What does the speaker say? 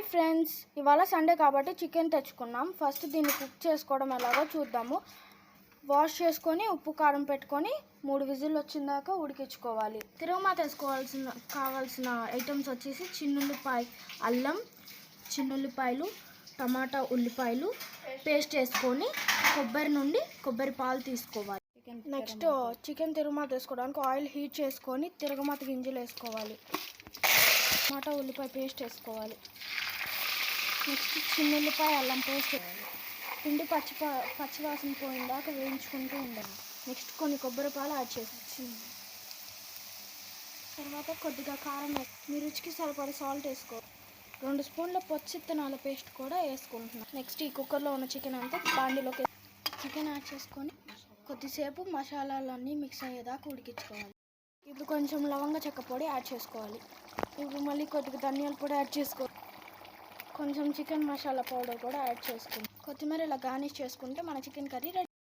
Hi friends, ఇవాళ Sunday కాబట్టి chicken తెచ్చుకున్నాం. ఫస్ట్ దీన్ని కుక్ చేసుకోవడం ఎలాగో చూద్దాము. వాష్ చేసుకొని ఉప్పు కారం పెట్టుకొని 3 విజిల్ వచ్చిందాకా ఉడికించుకోవాలి. తిరుగుమాత కావాల్సిన ఐటమ్స్ వచ్చేసి చిన్నుల్లిపాయ, అల్లం, చిన్నుల్లిపాయలు, టమాటా ఉల్లిపాయలు పేస్ట్ వేసుకొని కొబ్బరి పాలు తీసుకోవాలి. నెక్స్ట్ చికెన్ తిరుగుమాత వేసుకోవడానికి ఆయిల్ హీట్ చేసుకొని తిరుగుమాత గింజలు వేసుకోవాలి. టమాటా ఉల్లిపాయ పేస్ట్ వేసుకోవాలి. నెక్స్ట్ చిన్నుల్లిపాయ అల్లం పేస్ట్ వేయాలి. పిండి పచ్చివాసన పోయిందాకా వేయించుకుంటూ ఉండాలి. నెక్స్ట్ కొన్ని కొబ్బరి పాలు యాడ్ చేసి తర్వాత కొద్దిగా కారం మీ రుచికి సరిపడే సాల్ట్ వేసుకోవాలి. 2 స్పూన్ల పచ్చిత్తనాల పేస్ట్ కూడా వేసుకుంటున్నాను. నెక్స్ట్ ఈ కుక్కర్లో ఉన్న చికెన్ అంతా బాండీలోకి చికెన్ యాడ్ చేసుకొని కొద్దిసేపు మసాలాలన్నీ మిక్స్ అయ్యేదాకా ఉడికించుకోవాలి. ఇప్పుడు కొంచెం లవంగ చెక్క పొడి యాడ్ చేసుకోవాలి. ఇప్పుడు మళ్ళీ కొద్దిగా ధనియాల పొడి యాడ్ చేసుకోవాలి. కొంచెం చికెన్ మసాలా పౌడర్ కూడా యాడ్ చేసుకుంటాం. కొత్తిమీర ఇలా గార్నిష్ చేసుకుంటే మన చికెన్ కర్రీ రెడీ.